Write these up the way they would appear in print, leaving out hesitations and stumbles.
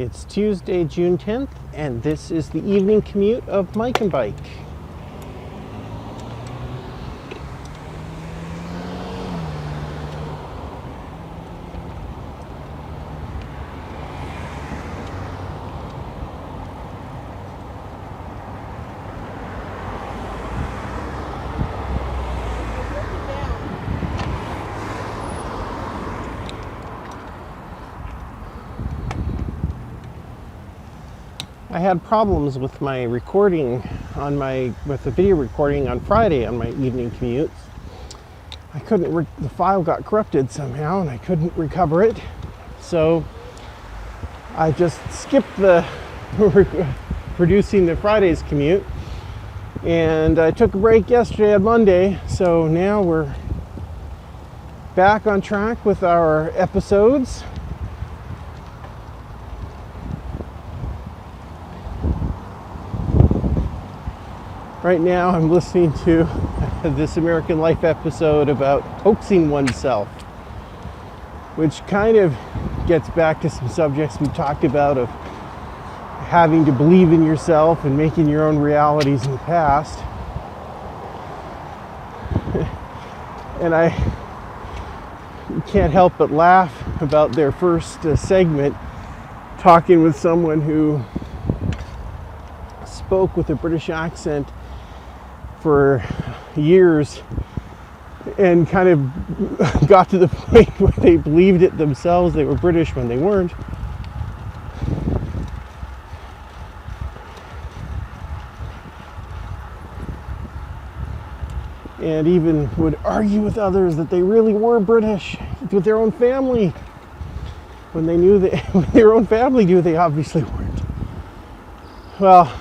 It's Tuesday, June 10th, and this is the evening commute of Mike and Bike. I had problems with my recording with the video recording on Friday on my evening commutes. I couldn't, the file got corrupted somehow and I couldn't recover it. So I just skipped the producing the Friday's commute. And I took a break yesterday on Monday. So now we're back on track with our episodes. Right now I'm listening to this American Life episode about hoaxing oneself, which kind of gets back to some subjects we talked about of having to believe in yourself and making your own realities in the past. And I can't help but laugh about their first segment, talking with someone who spoke with a British accent for years and kind of got to the point where they believed it themselves, they were British when they weren't. And even would argue with others that they really were British with their own family when they knew that when their own family knew they obviously weren't. Well,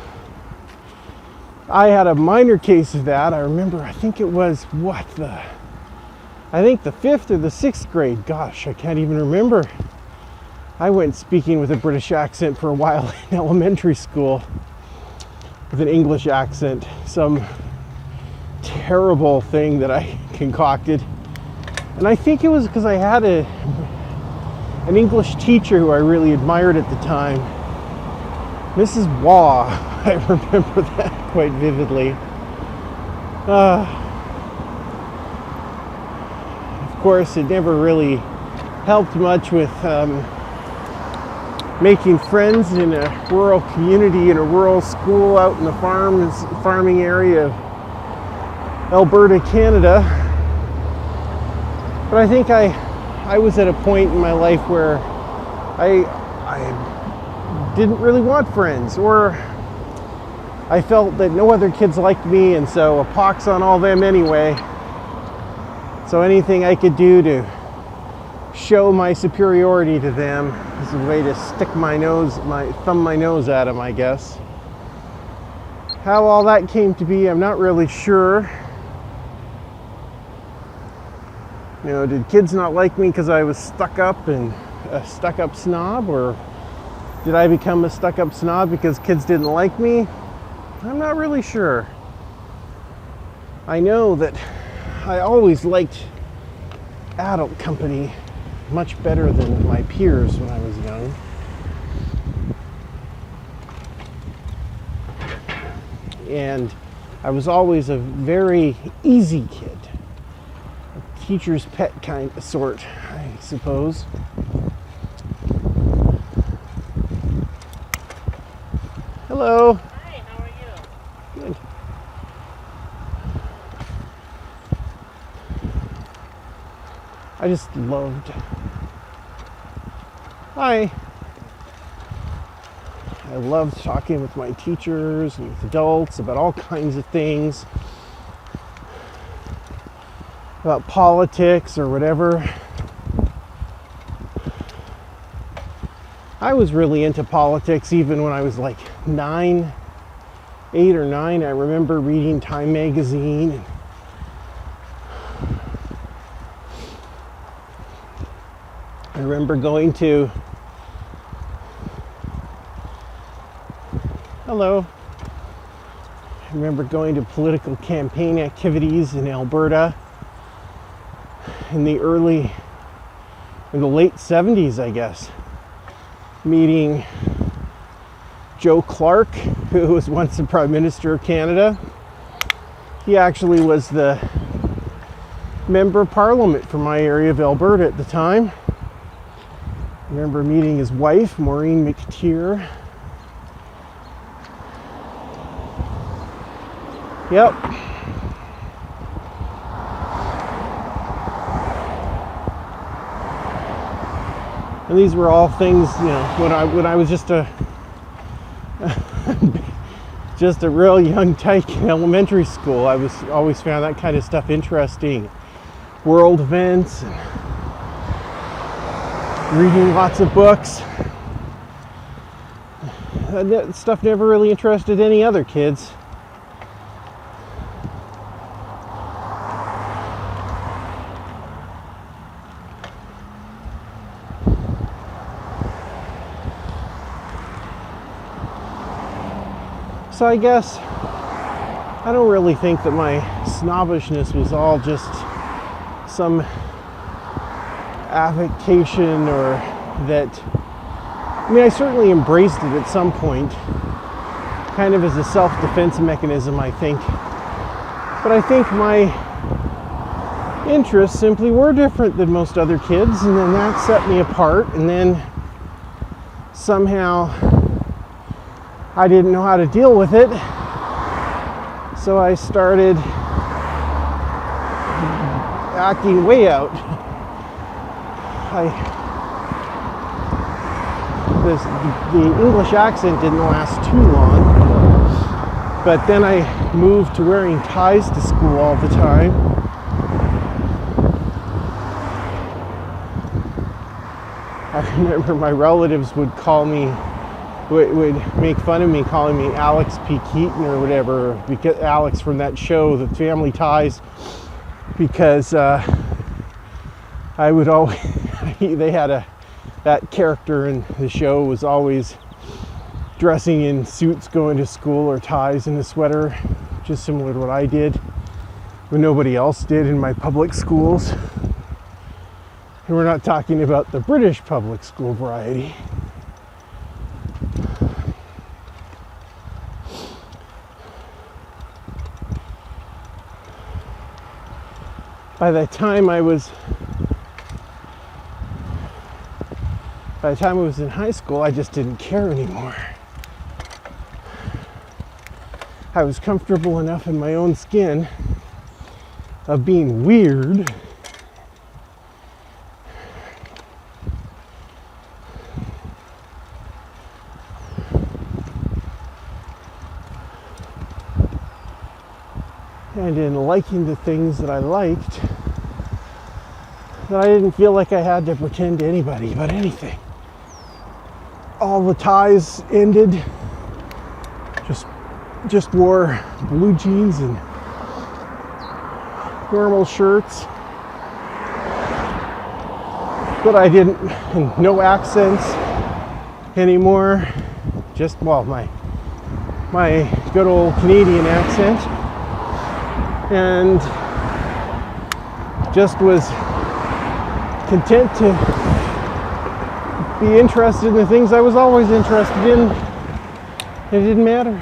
I had a minor case of that. I remember, I think it was the 5th or the 6th grade. Gosh, I can't even remember. I went speaking with a British accent for a while in elementary school with an English accent. Some terrible thing that I concocted. And I think it was because I had an English teacher who I really admired at the time. Mrs. Waugh, I remember that quite vividly. Of course, it never really helped much with making friends in a rural community, in a rural school out in the farming area of Alberta, Canada. But I think I was at a point in my life where I didn't really want friends, or I felt that no other kids liked me, and so a pox on all them anyway. So anything I could do to show my superiority to them is a way to thumb my nose at them, I guess. How all that came to be, I'm not really sure. You know, did kids not like me because I was stuck up and a stuck-up snob, or did I become a stuck-up snob because kids didn't like me? I'm not really sure. I know that I always liked adult company much better than my peers when I was young. And I was always a very easy kid. A teacher's pet kind of sort, I suppose. Hello. Hi, how are you? Good. I just loved. Hi. I loved talking with my teachers and with adults about all kinds of things. About politics or whatever. I was really into politics even when I was like 8 or 9. I remember reading Time magazine. And I remember going to... Hello. I remember going to political campaign activities in Alberta in the late 70s, I guess. Meeting Joe Clark, who was once the Prime Minister of Canada. He actually was the Member of Parliament for my area of Alberta at the time. I remember meeting his wife, Maureen McTeer. Yep. And these were all things, you know, when I was just a just a real young tyke in elementary school. I was always found that kind of stuff interesting. World events and reading lots of books. That stuff never really interested any other kids. So I guess I don't really think that my snobbishness was all just some affectation, or that, I mean, I certainly embraced it at some point, kind of as a self-defense mechanism, I think. But I think my interests simply were different than most other kids, and then that set me apart, and then somehow I didn't know how to deal with it, so I started acting way out. The English accent didn't last too long, but then I moved to wearing ties to school all the time. I remember my relatives would call me, would make fun of me, calling me Alex P. Keaton or whatever, because Alex from that show, The Family Ties, because I would always, they had that character in the show was always dressing in suits going to school, or ties and a sweater, just similar to what I did when nobody else did in my public schools. And we're not talking about the British public school variety. By the time I was in high school, I just didn't care anymore. I was comfortable enough in my own skin of being weird and in liking the things that I liked, that I didn't feel like I had to pretend to anybody about anything. All the ties ended, just wore blue jeans and normal shirts, but I didn't, and no accents anymore, just, well, my good old Canadian accent, and just was content to be interested in the things I was always interested in. It didn't matter.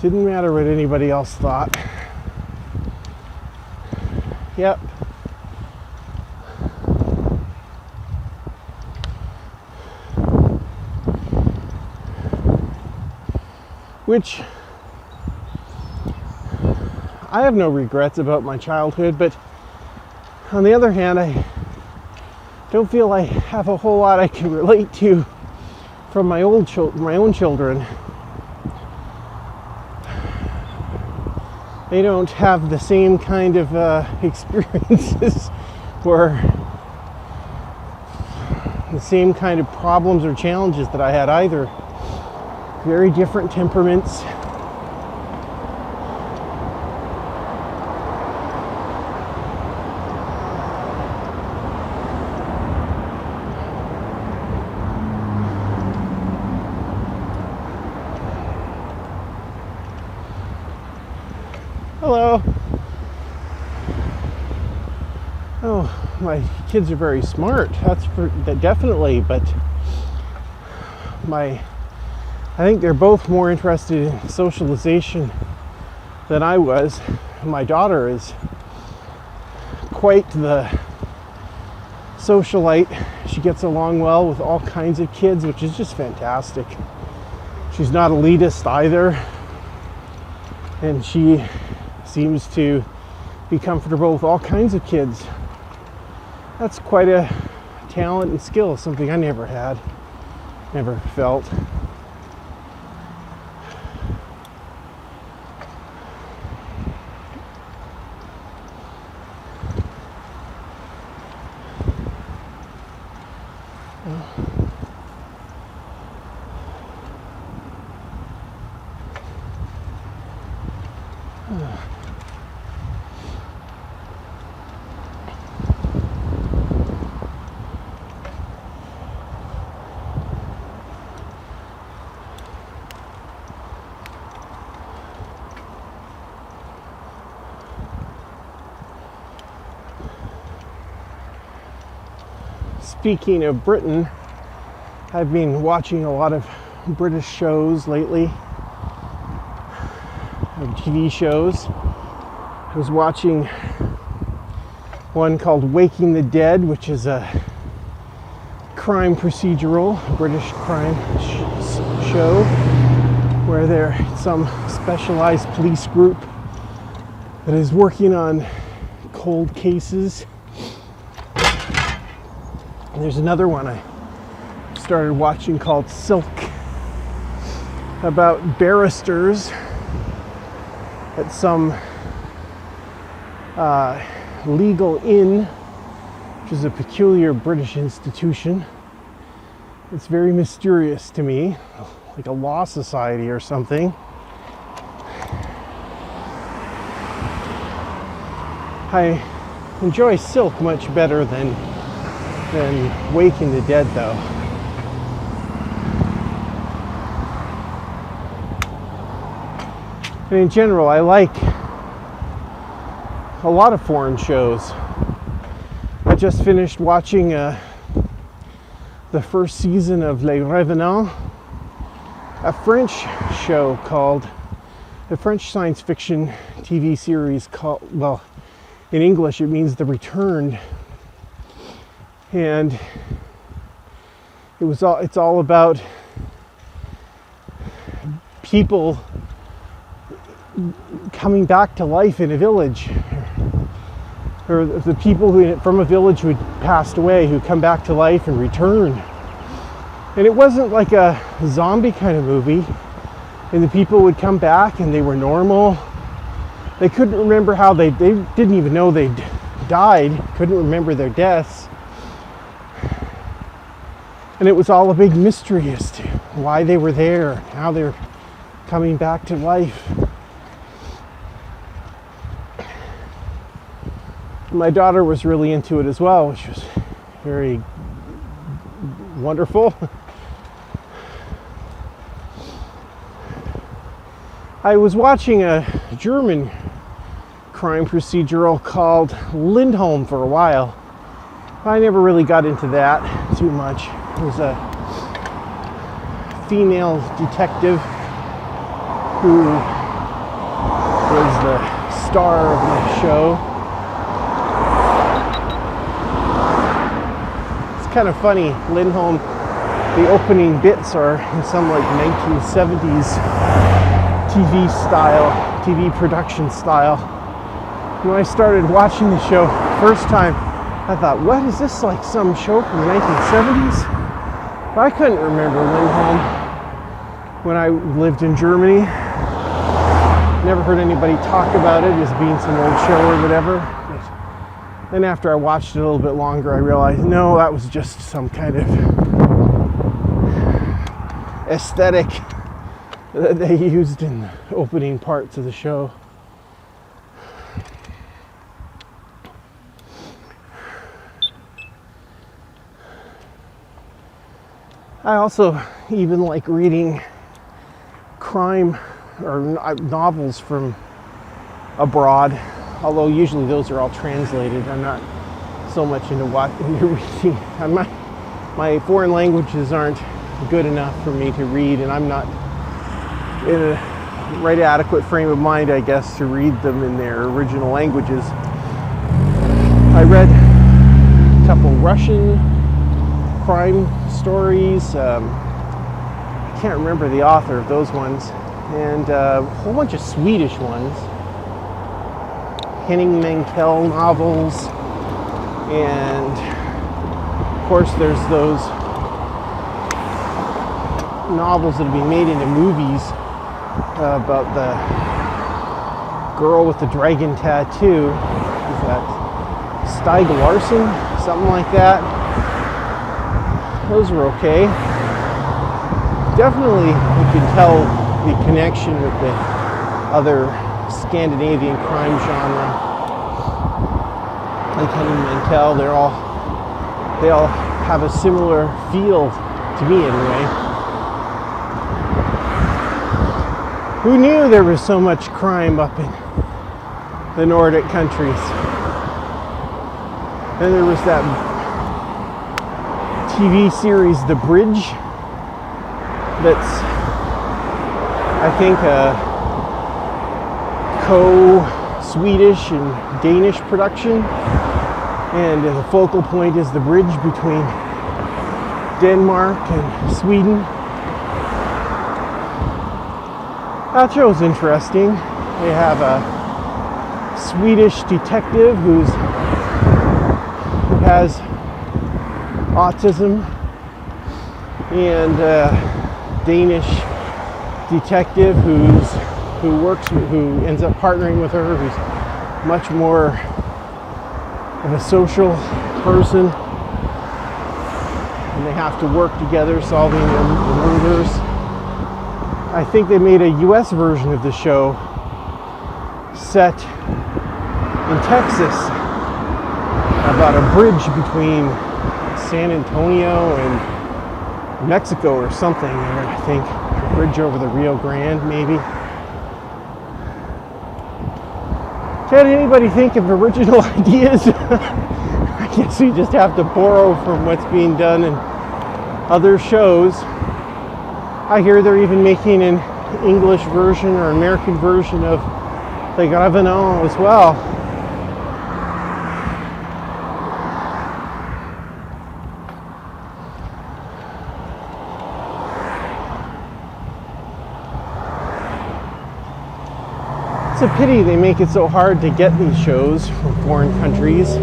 Didn't matter what anybody else thought. Yep. Which I have no regrets about my childhood, but on the other hand, I don't feel I have a whole lot I can relate to from my own children. They don't have the same kind of experiences or the same kind of problems or challenges that I had either. Very different temperaments. Hello. Oh, my kids are very smart. That definitely, but I think they're both more interested in socialization than I was. My daughter is quite the socialite. She gets along well with all kinds of kids, which is just fantastic. She's not elitist either, and she seems to be comfortable with all kinds of kids. That's quite a talent and skill, something I never had, never felt. Speaking of Britain, I've been watching a lot of British shows lately, TV shows. I was watching one called Waking the Dead, which is a crime procedural, British crime show, where there's some specialized police group that is working on cold cases. And there's another one I started watching called Silk, about barristers at some legal inn, which is a peculiar British institution. It's very mysterious to me, like a law society or something. I enjoy Silk much better than Waking the Dead, though. And in general, I like a lot of foreign shows. I just finished watching the first season of Les Revenants, a French show called, a French science fiction TV series called, well, in English it means The Returned. And it's all about people coming back to life in a village, or the people from a village who had passed away who come back to life and return. And it wasn't like a zombie kind of movie, and the people would come back and they were normal. They couldn't remember how they didn't even know they'd died, couldn't remember their deaths. And it was all a big mystery as to why they were there, how they're coming back to life. My daughter was really into it as well, which was very wonderful. I was watching a German crime procedural called Lindholm for a while. I never really got into that too much. It was a female detective who was the star of the show. It's kind of funny, Lindholm, the opening bits are in some like 1970s TV production style. When I started watching the show first time, I thought, what is this, like some show from the 1970s? But I couldn't remember Lindholm when I lived in Germany. Never heard anybody talk about it as being some old show or whatever. But then after I watched it a little bit longer, I realized, no, that was just some kind of aesthetic that they used in the opening parts of the show. I also even like reading crime or novels from abroad, although usually those are all translated. I'm not so much into reading. My foreign languages aren't good enough for me to read, and I'm not in a right adequate frame of mind, I guess, to read them in their original languages. I read a couple Russian crime stories. I can't remember the author of those ones, and a whole bunch of Swedish ones. Henning Mankell novels, and of course there's those novels that have been made into movies about the girl with the dragon tattoo. Is that Stieg Larsson? Something like that. Those were okay. Definitely you can tell the connection with the other Scandinavian crime genre. Like Henning Mankell, they all have a similar feel to me anyway. Who knew there was so much crime up in the Nordic countries? Then there was that TV series, The Bridge, that's, I think, a co-Swedish and Danish production. And the focal point is the bridge between Denmark and Sweden. That show's interesting. They have a Swedish detective who has autism, and a Danish detective who ends up partnering with her, who's much more of a social person, and they have to work together solving the murders. I think they made a US version of the show set in Texas about a bridge between San Antonio and Mexico or something, or I think a bridge over the Rio Grande maybe. Can anybody think of original ideas? I guess we just have to borrow from what's being done in other shows. I hear they're even making an English version or American version of the Gravenant as well. It's a pity they make it so hard to get these shows from foreign countries.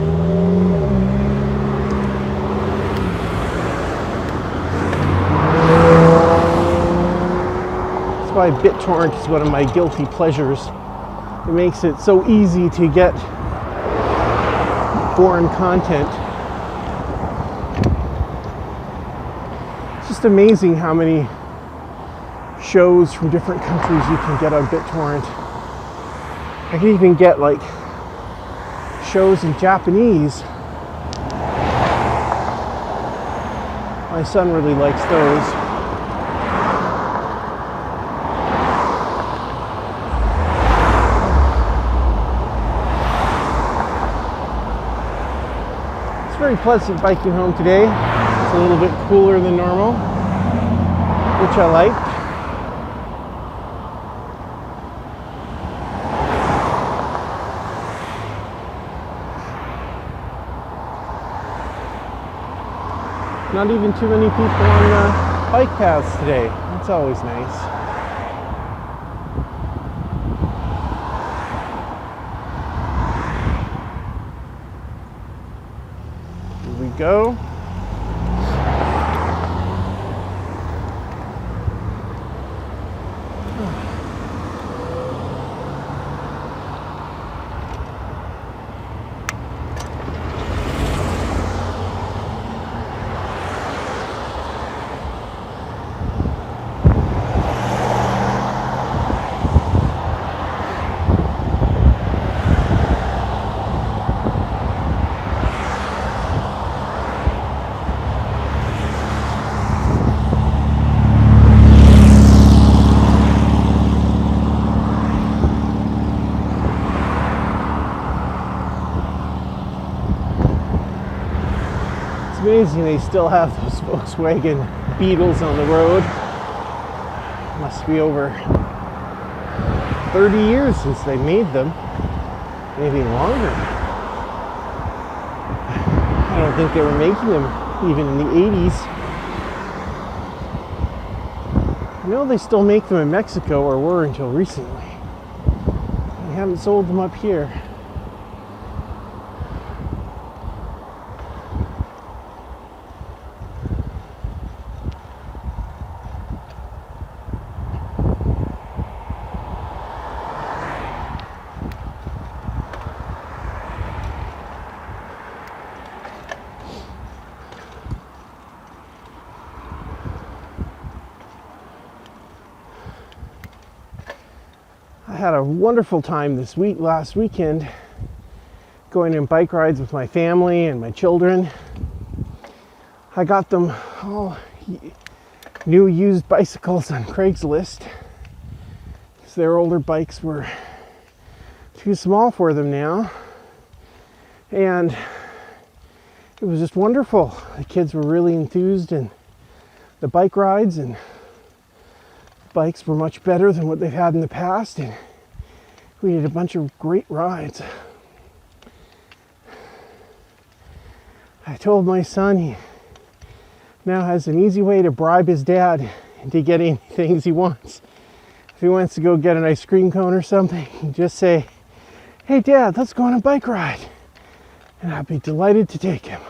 That's why BitTorrent is one of my guilty pleasures. It makes it so easy to get foreign content. It's just amazing how many shows from different countries you can get on BitTorrent. I can even get like shows in Japanese. My son really likes those. It's very pleasant biking home today. It's a little bit cooler than normal, which I like. Not even too many people on bike paths today. That's always nice. Here we go. amazing they still have those Volkswagen Beetles on the road. Must be over 30 years since they made them, maybe longer. I don't think they were making them even in the 80s. I know they still make them in Mexico, or were until recently. They haven't sold them up here. I had a wonderful time last weekend, going on bike rides with my family and my children. I got them all new used bicycles on Craigslist, because their older bikes were too small for them now. And it was just wonderful. The kids were really enthused in the bike rides, and bikes were much better than what they've had in the past, and we did a bunch of great rides. I told my son he now has an easy way to bribe his dad into getting things he wants. If he wants to go get an ice cream cone or something, he just say, "Hey Dad, let's go on a bike ride," and I'd be delighted to take him.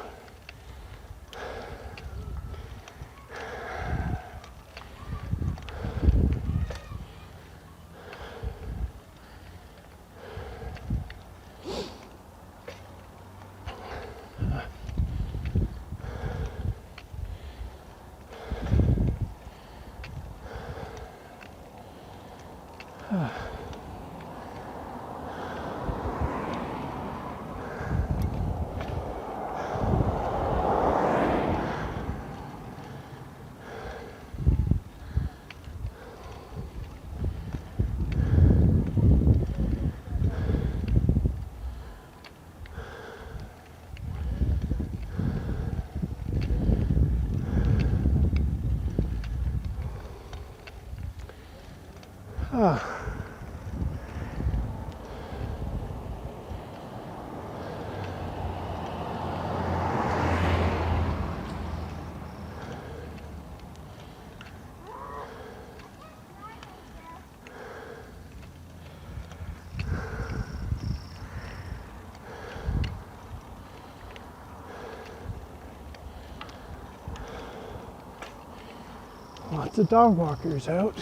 Lots of dog walkers out.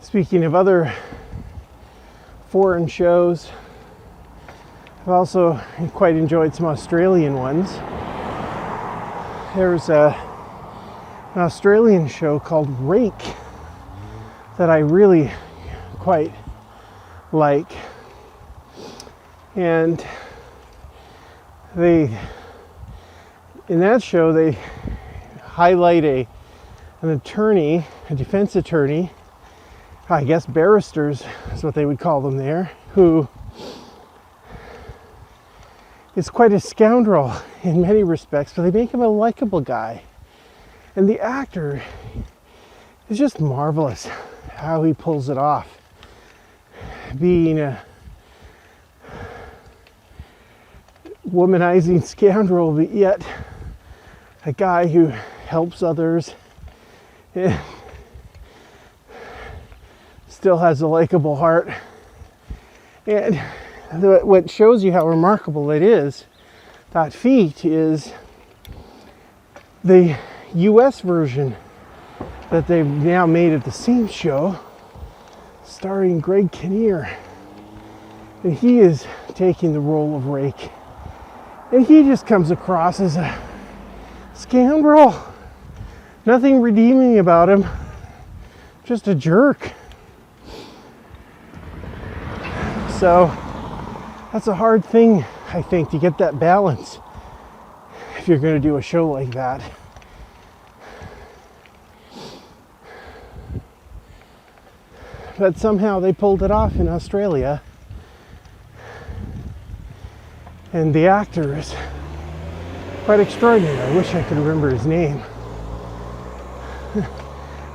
Speaking of other foreign shows, I've also quite enjoyed some Australian ones. There's an Australian show called Rake that I really quite like, and in that show they highlight an attorney, a defense attorney, I guess barristers is what they would call them there, who is quite a scoundrel in many respects, but they make him a likable guy. And the actor is just marvelous how he pulls it off, being womanizing scoundrel, but yet a guy who helps others and still has a likable heart. And what shows you how remarkable it is, that feat, is the US version that they've now made of the same show, starring Greg Kinnear. And he is taking the role of Rake. And he just comes across as a scoundrel. Nothing redeeming about him. Just a jerk. So that's a hard thing, I think, to get that balance if you're going to do a show like that. But somehow they pulled it off in Australia. And the actor is quite extraordinary. I wish I could remember his name.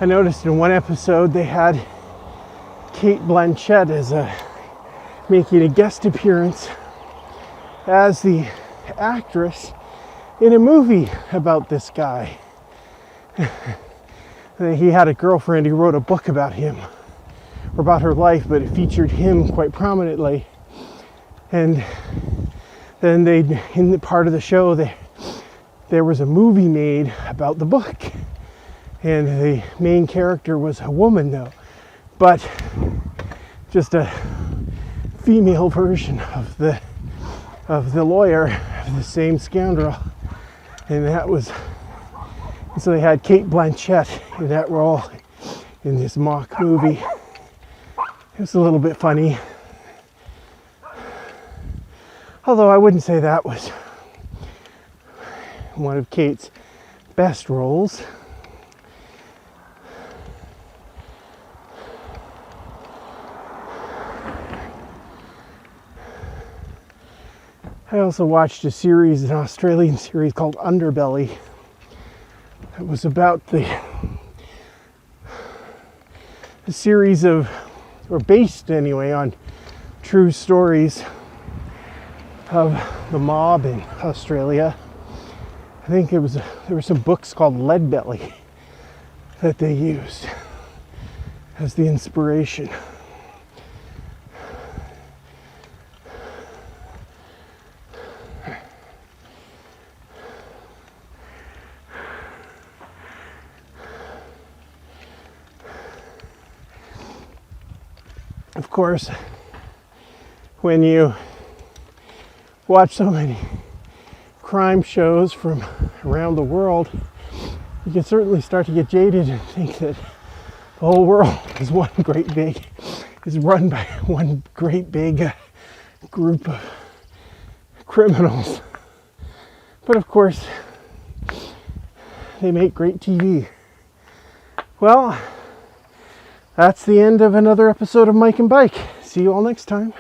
I noticed in one episode they had Kate Blanchett making a guest appearance as the actress in a movie about this guy. He had a girlfriend who wrote a book about him, or about her life, but it featured him quite prominently. And then in the part of the show, there was a movie made about the book. And the main character was a woman, though, but just a female version of the lawyer, of the same scoundrel. And so they had Kate Blanchett in that role in this mock movie. It was a little bit funny. Although I wouldn't say that was one of Kate's best roles. I also watched an Australian series called Underbelly. It was about the series of, or based anyway, on true stories of the mob in Australia. I think there were some books called Leadbelly that they used as the inspiration. Of course, when you watch so many crime shows from around the world, you can certainly start to get jaded and think that the whole world is run by one great big group of criminals. But of course, they make great TV. Well, that's the end of another episode of Mike and Bike. See you all next time.